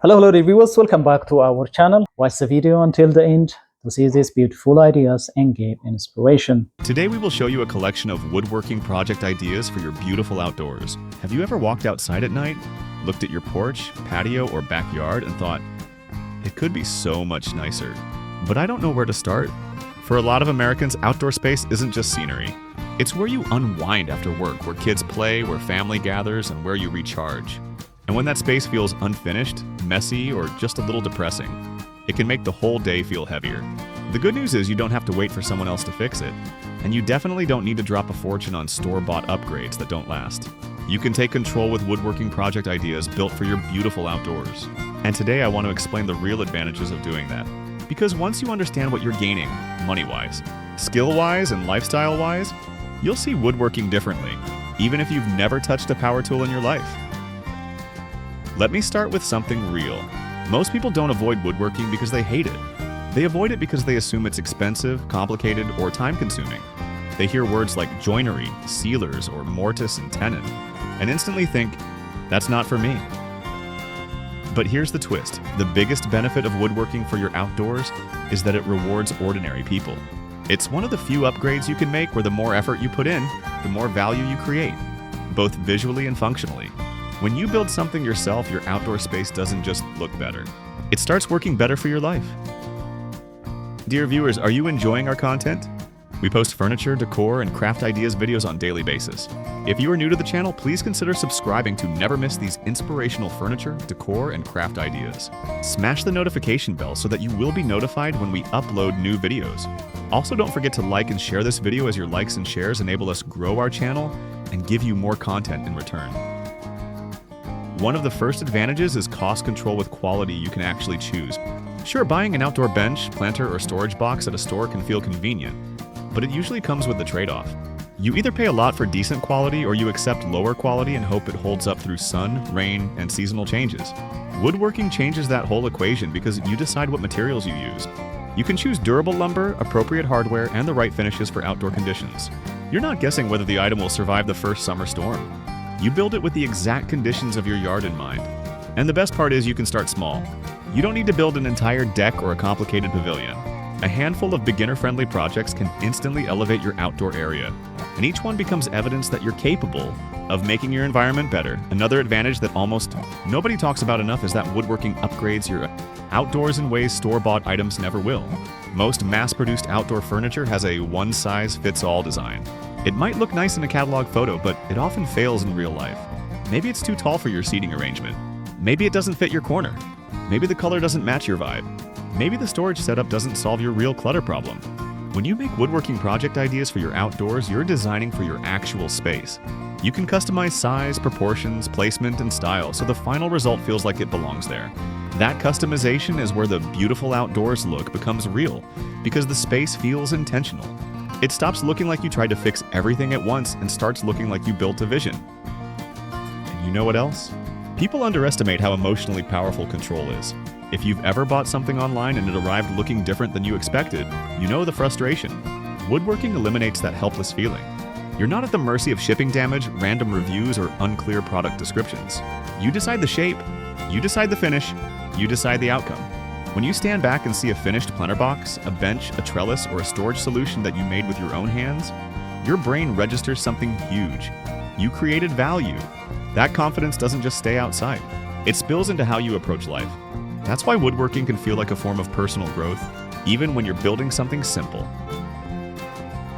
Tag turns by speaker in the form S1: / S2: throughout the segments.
S1: Hello reviewers, welcome back to our channel. Watch the video until the end to see these beautiful ideas and gain inspiration.
S2: Today we will show you a collection of woodworking project ideas for your beautiful outdoors. Have you ever walked outside at night, looked at your porch, patio, or backyard and thought, it could be so much nicer, but I don't know where to start? For a lot of Americans, outdoor space isn't just scenery. It's where you unwind after work, where kids play, where family gathers, and where you recharge. And when that space feels unfinished, messy, or just a little depressing, it can make the whole day feel heavier. The good news is you don't have to wait for someone else to fix it, and you definitely don't need to drop a fortune on store-bought upgrades that don't last. You can take control with woodworking project ideas built for your beautiful outdoors. And today I want to explain the real advantages of doing that. Because once you understand what you're gaining, money-wise, skill-wise, and lifestyle-wise, you'll see woodworking differently, even if you've never touched a power tool in your life. Let me start with something real. Most people don't avoid woodworking because they hate it. They avoid it because they assume it's expensive, complicated, or time-consuming. They hear words like joinery, sealers, or mortise and tenon, and instantly think, that's not for me. But here's the twist. The biggest benefit of woodworking for your outdoors is that it rewards ordinary people. It's one of the few upgrades you can make where the more effort you put in, the more value you create, both visually and functionally. When you build something yourself, your outdoor space doesn't just look better. It starts working better for your life. Dear viewers, are you enjoying our content? We post furniture, decor, and craft ideas videos on a daily basis. If you are new to the channel, please consider subscribing to never miss these inspirational furniture, decor, and craft ideas. Smash the notification bell so that you will be notified when we upload new videos. Also, don't forget to like and share this video, as your likes and shares enable us grow our channel and give you more content in return. One of the first advantages is cost control with quality you can actually choose. Sure, buying an outdoor bench, planter, or storage box at a store can feel convenient, but it usually comes with the trade-off. You either pay a lot for decent quality or you accept lower quality and hope it holds up through sun, rain, and seasonal changes. Woodworking changes that whole equation because you decide what materials you use. You can choose durable lumber, appropriate hardware, and the right finishes for outdoor conditions. You're not guessing whether the item will survive the first summer storm. You build it with the exact conditions of your yard in mind. And the best part is you can start small. You don't need to build an entire deck or a complicated pavilion. A handful of beginner-friendly projects can instantly elevate your outdoor area, and each one becomes evidence that you're capable of making your environment better. Another advantage that almost nobody talks about enough is that woodworking upgrades your outdoors in ways store-bought items never will. Most mass-produced outdoor furniture has a one-size-fits-all design. It might look nice in a catalog photo, but it often fails in real life. Maybe it's too tall for your seating arrangement. Maybe it doesn't fit your corner. Maybe the color doesn't match your vibe. Maybe the storage setup doesn't solve your real clutter problem. When you make woodworking project ideas for your outdoors, you're designing for your actual space. You can customize size, proportions, placement, and style, so the final result feels like it belongs there. That customization is where the beautiful outdoors look becomes real, because the space feels intentional. It stops looking like you tried to fix everything at once and starts looking like you built a vision. And you know what else? People underestimate how emotionally powerful control is. If you've ever bought something online and it arrived looking different than you expected, you know the frustration. Woodworking eliminates that helpless feeling. You're not at the mercy of shipping damage, random reviews, or unclear product descriptions. You decide the shape, you decide the finish, you decide the outcome. When you stand back and see a finished planter box, a bench, a trellis, or a storage solution that you made with your own hands, your brain registers something huge. You created value. That confidence doesn't just stay outside. It spills into how you approach life. That's why woodworking can feel like a form of personal growth, even when you're building something simple.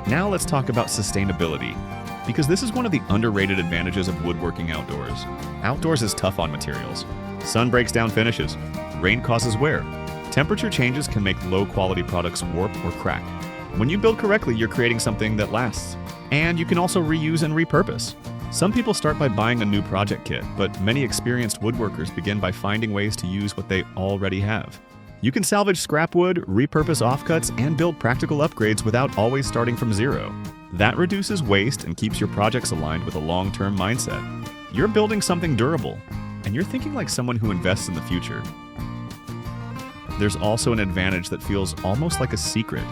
S2: Now let's talk about sustainability, because this is one of the underrated advantages of woodworking outdoors. Outdoors is tough on materials. Sun breaks down finishes. Rain causes wear. Temperature changes can make low-quality products warp or crack. When you build correctly, you're creating something that lasts. And you can also reuse and repurpose. Some people start by buying a new project kit, but many experienced woodworkers begin by finding ways to use what they already have. You can salvage scrap wood, repurpose offcuts, and build practical upgrades without always starting from zero. That reduces waste and keeps your projects aligned with a long-term mindset. You're building something durable, and you're thinking like someone who invests in the future. There's also an advantage that feels almost like a secret.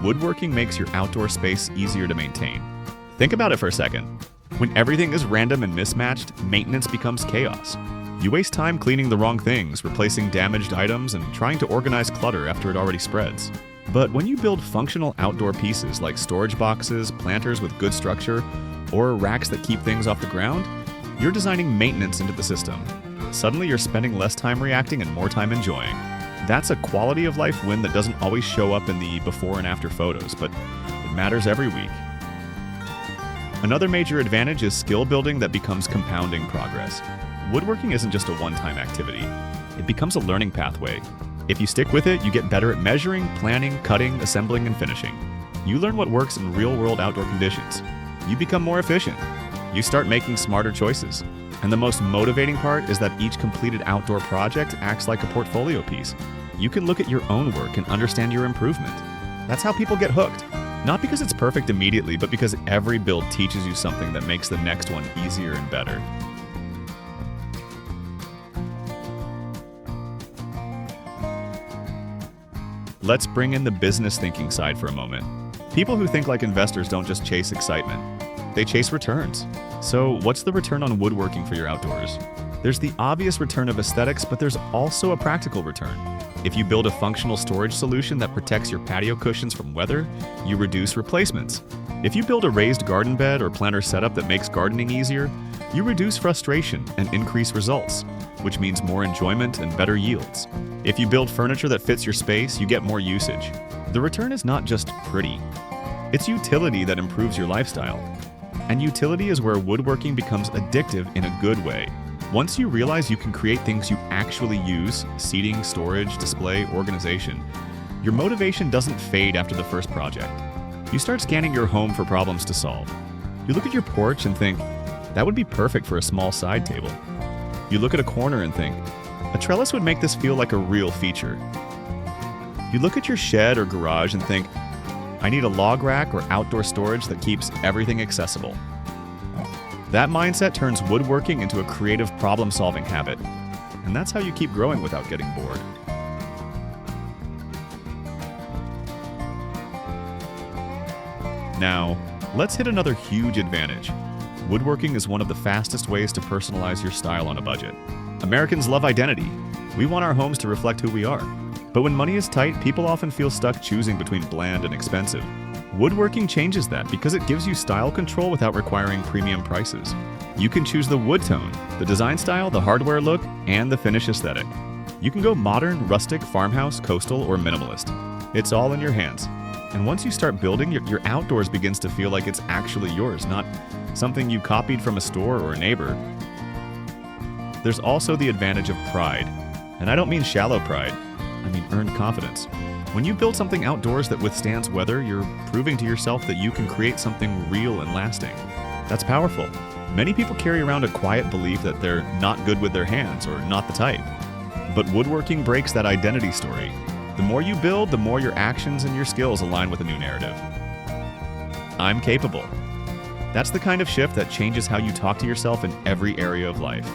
S2: Woodworking makes your outdoor space easier to maintain. Think about it for a second. When everything is random and mismatched, maintenance becomes chaos. You waste time cleaning the wrong things, replacing damaged items, and trying to organize clutter after it already spreads. But when you build functional outdoor pieces like storage boxes, planters with good structure, or racks that keep things off the ground, you're designing maintenance into the system. Suddenly you're spending less time reacting and more time enjoying. That's a quality of life win that doesn't always show up in the before and after photos, but it matters every week. Another major advantage is skill building that becomes compounding progress. Woodworking isn't just a one-time activity. It becomes a learning pathway. If you stick with it, you get better at measuring, planning, cutting, assembling, and finishing. You learn what works in real-world outdoor conditions. You become more efficient. You start making smarter choices. And the most motivating part is that each completed outdoor project acts like a portfolio piece. You can look at your own work and understand your improvement. That's how people get hooked. Not because it's perfect immediately, but because every build teaches you something that makes the next one easier and better. Let's bring in the business thinking side for a moment. People who think like investors don't just chase excitement. They chase returns. So what's the return on woodworking for your outdoors? There's the obvious return of aesthetics, but there's also a practical return. If you build a functional storage solution that protects your patio cushions from weather, you reduce replacements. If you build a raised garden bed or planter setup that makes gardening easier, you reduce frustration and increase results, which means more enjoyment and better yields. If you build furniture that fits your space, you get more usage. The return is not just pretty. It's utility that improves your lifestyle. And utility is where woodworking becomes addictive in a good way. Once you realize you can create things you actually use, seating, storage, display, organization, your motivation doesn't fade after the first project. You start scanning your home for problems to solve. You look at your porch and think, that would be perfect for a small side table. You look at a corner and think, a trellis would make this feel like a real feature. You look at your shed or garage and think, I need a log rack or outdoor storage that keeps everything accessible. That mindset turns woodworking into a creative problem-solving habit, and that's how you keep growing without getting bored. Now, let's hit another huge advantage. Woodworking is one of the fastest ways to personalize your style on a budget. Americans love identity. We want our homes to reflect who we are. But when money is tight, people often feel stuck choosing between bland and expensive. Woodworking changes that because it gives you style control without requiring premium prices. You can choose the wood tone, the design style, the hardware look, and the finish aesthetic. You can go modern, rustic, farmhouse, coastal, or minimalist. It's all in your hands. And once you start building, your outdoors begins to feel like it's actually yours, not something you copied from a store or a neighbor. There's also the advantage of pride. And I don't mean shallow pride, I mean earned confidence. When you build something outdoors that withstands weather, you're proving to yourself that you can create something real and lasting. That's powerful. Many people carry around a quiet belief that they're not good with their hands or not the type. But woodworking breaks that identity story. The more you build, the more your actions and your skills align with a new narrative. I'm capable. That's the kind of shift that changes how you talk to yourself in every area of life.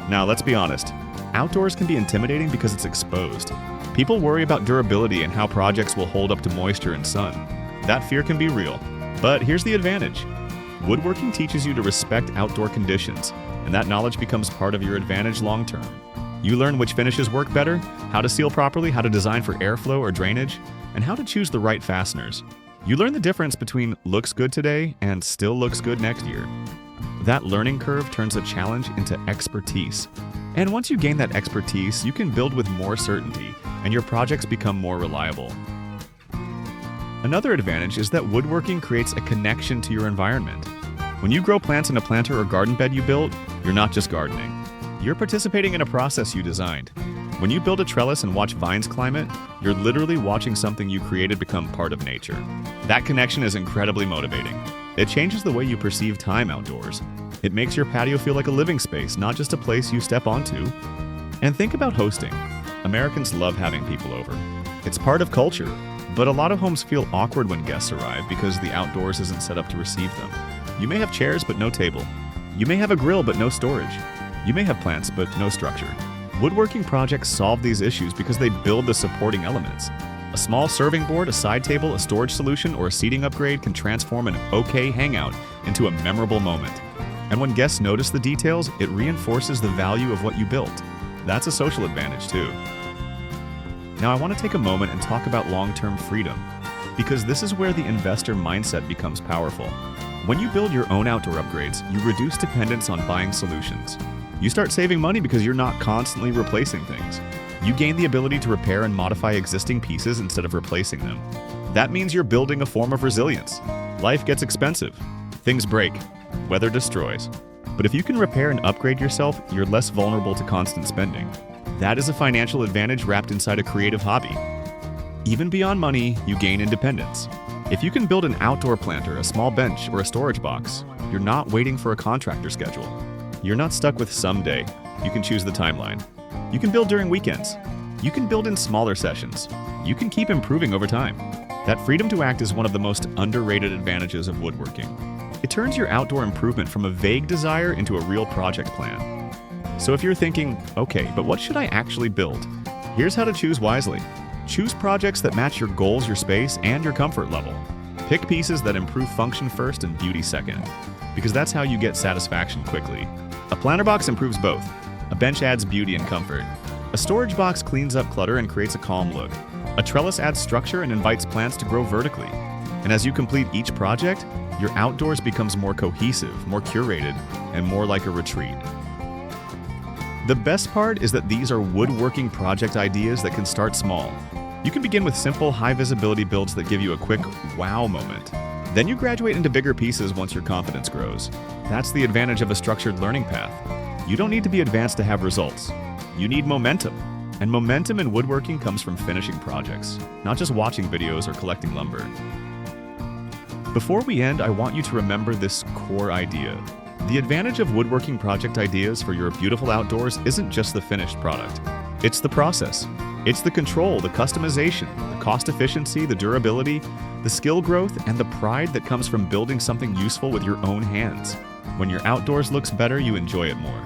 S2: Now, let's be honest. Outdoors can be intimidating because it's exposed. People worry about durability and how projects will hold up to moisture and sun. That fear can be real. But here's the advantage. Woodworking teaches you to respect outdoor conditions, and that knowledge becomes part of your advantage long term. You learn which finishes work better, how to seal properly, how to design for airflow or drainage, and how to choose the right fasteners. You learn the difference between looks good today and still looks good next year. That learning curve turns a challenge into expertise. And once you gain that expertise, you can build with more certainty, and your projects become more reliable. Another advantage is that woodworking creates a connection to your environment. When you grow plants in a planter or garden bed you built, you're not just gardening. You're participating in a process you designed. When you build a trellis and watch vines climb it, you're literally watching something you created become part of nature. That connection is incredibly motivating. It changes the way you perceive time outdoors. It makes your patio feel like a living space, not just a place you step onto. And think about hosting. Americans love having people over. It's part of culture, but a lot of homes feel awkward when guests arrive because the outdoors isn't set up to receive them. You may have chairs, but no table. You may have a grill, but no storage. You may have plants, but no structure. Woodworking projects solve these issues because they build the supporting elements. A small serving board, a side table, a storage solution, or a seating upgrade can transform an okay hangout into a memorable moment. And when guests notice the details, it reinforces the value of what you built. That's a social advantage too. Now I want to take a moment and talk about long-term freedom, because this is where the investor mindset becomes powerful. When you build your own outdoor upgrades, you reduce dependence on buying solutions. You start saving money because you're not constantly replacing things. You gain the ability to repair and modify existing pieces instead of replacing them. That means you're building a form of resilience. Life gets expensive. Things break. Weather destroys. But if you can repair and upgrade yourself, you're less vulnerable to constant spending. That is a financial advantage wrapped inside a creative hobby. Even beyond money, you gain independence. If you can build an outdoor planter, a small bench, or a storage box, you're not waiting for a contractor schedule. You're not stuck with someday. You can choose the timeline. You can build during weekends. You can build in smaller sessions. You can keep improving over time. That freedom to act is one of the most underrated advantages of woodworking. It turns your outdoor improvement from a vague desire into a real project plan. So if you're thinking, okay, but what should I actually build? Here's how to choose wisely. Choose projects that match your goals, your space, and your comfort level. Pick pieces that improve function first and beauty second, because that's how you get satisfaction quickly. A planter box improves both. A bench adds beauty and comfort. A storage box cleans up clutter and creates a calm look. A trellis adds structure and invites plants to grow vertically. And as you complete each project, your outdoors becomes more cohesive, more curated, and more like a retreat. The best part is that these are woodworking project ideas that can start small. You can begin with simple, high-visibility builds that give you a quick wow moment. Then you graduate into bigger pieces once your confidence grows. That's the advantage of a structured learning path. You don't need to be advanced to have results. You need momentum. And momentum in woodworking comes from finishing projects, not just watching videos or collecting lumber. Before we end, I want you to remember this core idea. The advantage of woodworking project ideas for your beautiful outdoors isn't just the finished product. It's the process. It's the control, the customization, the cost efficiency, the durability, the skill growth, and the pride that comes from building something useful with your own hands. When your outdoors looks better, you enjoy it more.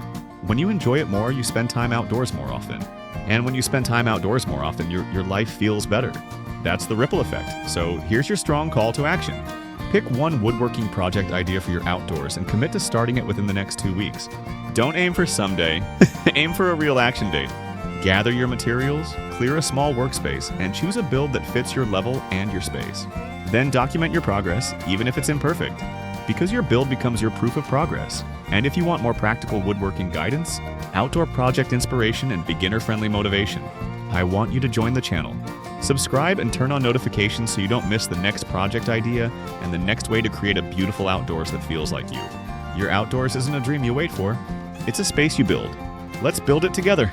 S2: When you enjoy it more, you spend time outdoors more often. And when you spend time outdoors more often, your life feels better. That's the ripple effect. So here's your strong call to action. Pick one woodworking project idea for your outdoors and commit to starting it within the next 2 weeks. Don't aim for someday, aim for a real action date. Gather your materials, clear a small workspace, and choose a build that fits your level and your space. Then document your progress, even if it's imperfect, because your build becomes your proof of progress. And if you want more practical woodworking guidance, outdoor project inspiration, and beginner-friendly motivation, I want you to join the channel. Subscribe and turn on notifications so you don't miss the next project idea and the next way to create a beautiful outdoors that feels like you. Your outdoors isn't a dream you wait for, it's a space you build. Let's build it together.